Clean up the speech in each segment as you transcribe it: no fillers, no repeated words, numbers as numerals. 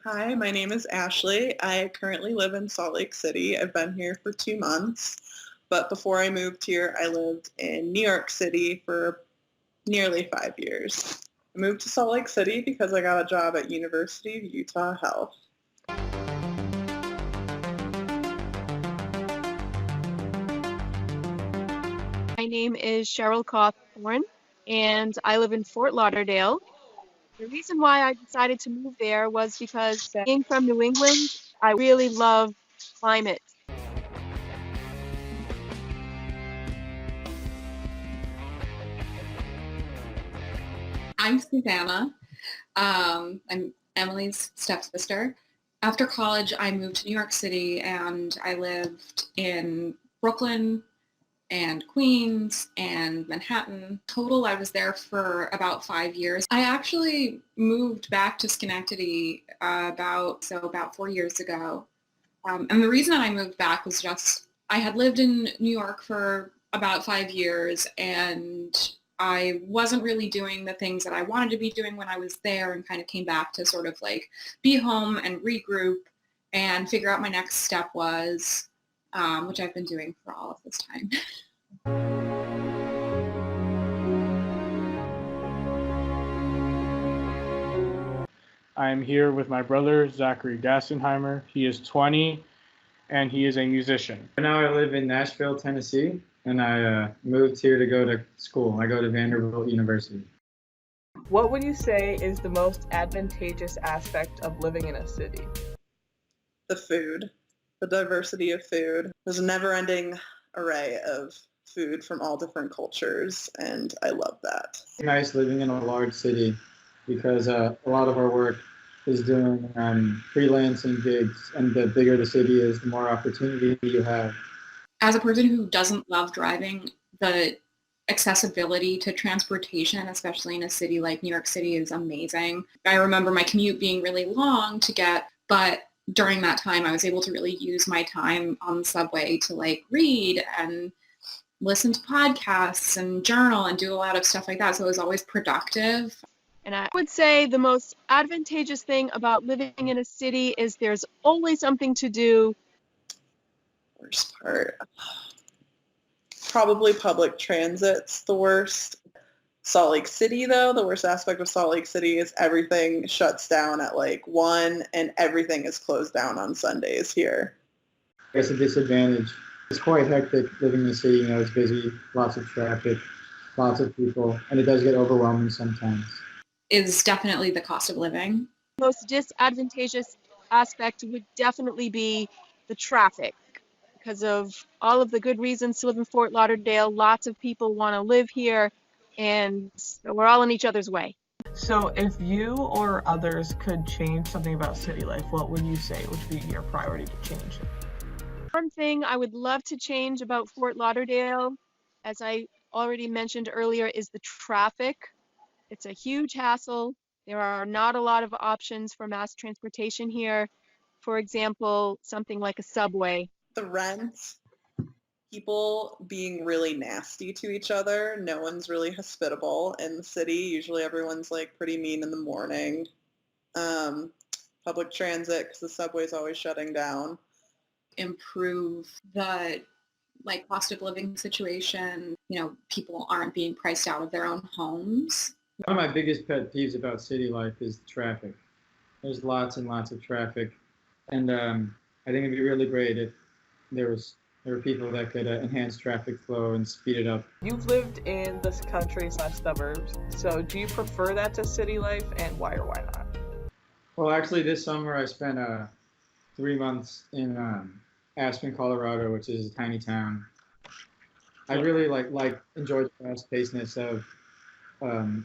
Hi, my name is Ashley. I currently live in Salt Lake City. I've been here for 2 months, but before I moved here, I lived in New York City for nearly 5 years. I moved to Salt Lake City because I got a job at University of Utah Health. My name is Cheryl Cawthorn, and I live in Fort Lauderdale. The reason why I decided to move there was because being from New England, I really love climate. I'm Susanna. I'm Emily's stepsister. After college, I moved to New York City and I lived in Brooklyn and Queens and Manhattan. Total, I was there for about 5 years. I actually moved back to Schenectady about 4 years ago. And the reason I moved back was just I had lived in New York for about 5 years and I wasn't really doing the things that I wanted to be doing when I was there, and kind of came back to sort of like be home and regroup and figure out my next step was, which I've been doing for all of this time. I'm here with my brother, Zachary Gassenheimer. He is 20 and he is a musician. Right now I live in Nashville, Tennessee, and I moved here to go to school. I go to Vanderbilt University. What would you say is the most advantageous aspect of living in a city? The food, the diversity of food. There's a never-ending array of food from all different cultures, and I love that. It's nice living in a large city because a lot of our work is doing freelancing gigs, and the bigger the city is, the more opportunity you have. As a person who doesn't love driving, the accessibility to transportation, especially in a city like New York City, is amazing. I remember my commute being really long to get, but during that time I was able to really use my time on the subway to like read and listen to podcasts and journal and do a lot of stuff like that. So it was always productive. And I would say the most advantageous thing about living in a city is there's always something to do. Worst part, probably public transit's the worst. Salt Lake City, though, the worst aspect of Salt Lake City is everything shuts down at like 1 and everything is closed down on Sundays here. It's a disadvantage. It's quite hectic living in the city. You know, it's busy, lots of traffic, lots of people, and it does get overwhelming sometimes. Is definitely the cost of living. Most disadvantageous aspect would definitely be the traffic. Because of all of the good reasons to live in Fort Lauderdale, lots of people want to live here, and we're all in each other's way. So if you or others could change something about city life, what would you say would be your priority to change? One thing I would love to change about Fort Lauderdale, as I already mentioned earlier, is the traffic. It's a huge hassle. There are not a lot of options for mass transportation here. For example, something like a subway. The rent, people being really nasty to each other. No one's really hospitable in the city. Usually everyone's like pretty mean in the morning. Public transit, because the subway's always shutting down. Improve the like cost of living situation. You know, people aren't being priced out of their own homes. One of my biggest pet peeves about city life is the traffic. There's lots and lots of traffic, and I think it'd be really great if there were people that could enhance traffic flow and speed it up. You've lived in this country/suburbs, so do you prefer that to city life, and why or why not? Well, actually, this summer I spent 3 months in Aspen, Colorado, which is a tiny town. I really enjoyed the fast-pacedness of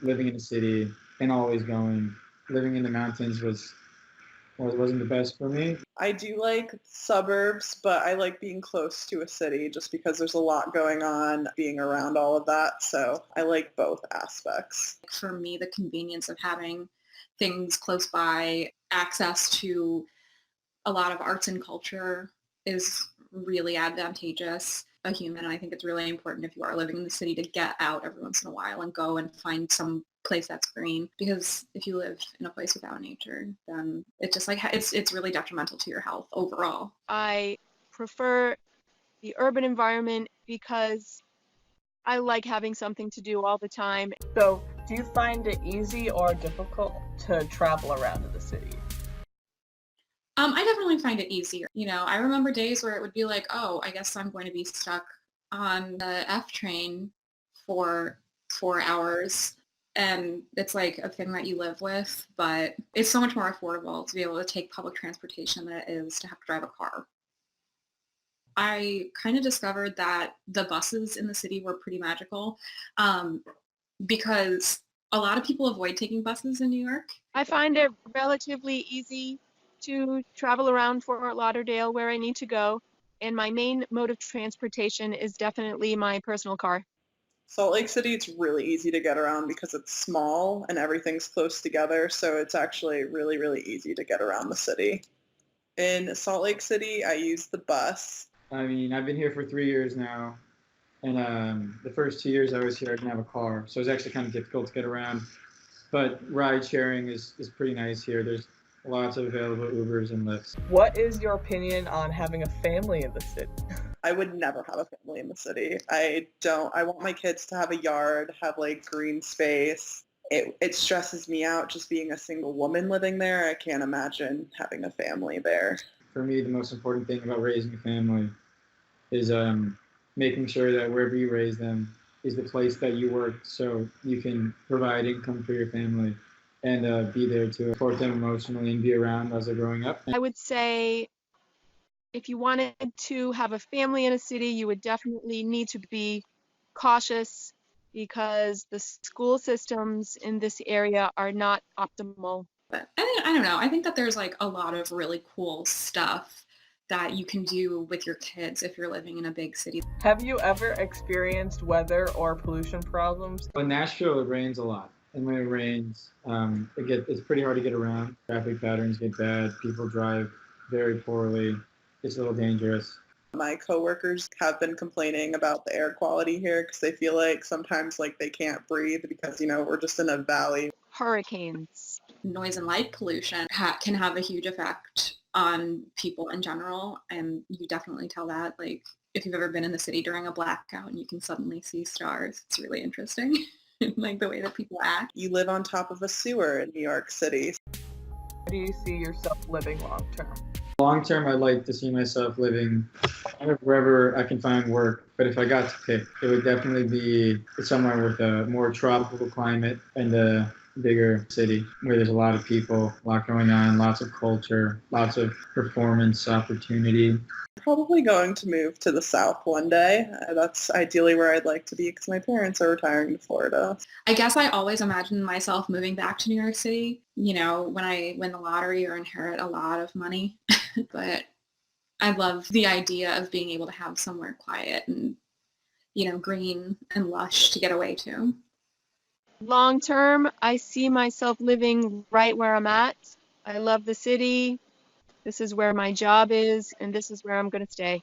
living in a city and always going. Living in the mountains wasn't the best for me. I do like suburbs, but I like being close to a city just because there's a lot going on, being around all of that. So I like both aspects. For me, the convenience of having things close by, access to a lot of arts and culture is really advantageous. A human, I think it's really important if you are living in the city to get out every once in a while and go and find some place that's green, because if you live in a place without nature, then it just like it's really detrimental to your health overall. I prefer the urban environment because I like having something to do all the time. So, do you find it easy or difficult to travel around in the city? I definitely find it easier. I remember days where it would be like, oh, I guess I'm going to be stuck on the F train for 4 hours. And it's like a thing that you live with, but it's so much more affordable to be able to take public transportation than it is to have to drive a car. I kind of discovered that the buses in the city were pretty magical because a lot of people avoid taking buses in New York. I find it relatively easy to travel around Fort Lauderdale where I need to go, and my main mode of transportation is definitely my personal car. Salt Lake City, it's really easy to get around because it's small and everything's close together, so it's actually really, really easy to get around the city. In Salt Lake City, I use the bus. I mean, I've been here for 3 years now, and the first 2 years I was here, I didn't have a car, so it was actually kind of difficult to get around. But ride sharing is pretty nice here. There's lots of available Ubers and Lyfts. What is your opinion on having a family in the city? I would never have a family in the city. I want my kids to have a yard, have like green space. It stresses me out just being a single woman living there. I can't imagine having a family there. For me, the most important thing about raising a family is making sure that wherever you raise them is the place that you work, so you can provide income for your family and be there to support them emotionally and be around as they're growing up. I would say if you wanted to have a family in a city, you would definitely need to be cautious because the school systems in this area are not optimal. But I don't know. I think that there's like a lot of really cool stuff that you can do with your kids if you're living in a big city. Have you ever experienced weather or pollution problems? In Nashville, it rains a lot. And when it rains, it's pretty hard to get around. Traffic patterns get bad. People drive very poorly. It's a little dangerous. My coworkers have been complaining about the air quality here because they feel like sometimes like they can't breathe because, we're just in a valley. Hurricanes. Noise and light pollution can have a huge effect on people in general, and you definitely tell that, like, if you've ever been in the city during a blackout and you can suddenly see stars, it's really interesting. Like the way that people act. You live on top of a sewer in New York City. Where do you see yourself living long term? Long term, I'd like to see myself living kind of wherever I can find work. But if I got to pick, it would definitely be somewhere with a more tropical climate and a bigger city where there's a lot of people, a lot going on, lots of culture, lots of performance opportunity. Probably going to move to the South one day. That's ideally where I'd like to be because my parents are retiring to Florida. I guess I always imagined myself moving back to New York City, when I win the lottery or inherit a lot of money. But I love the idea of being able to have somewhere quiet and, green and lush to get away to. Long term, I see myself living right where I'm at. I love the city. This is where my job is, and this is where I'm going to stay.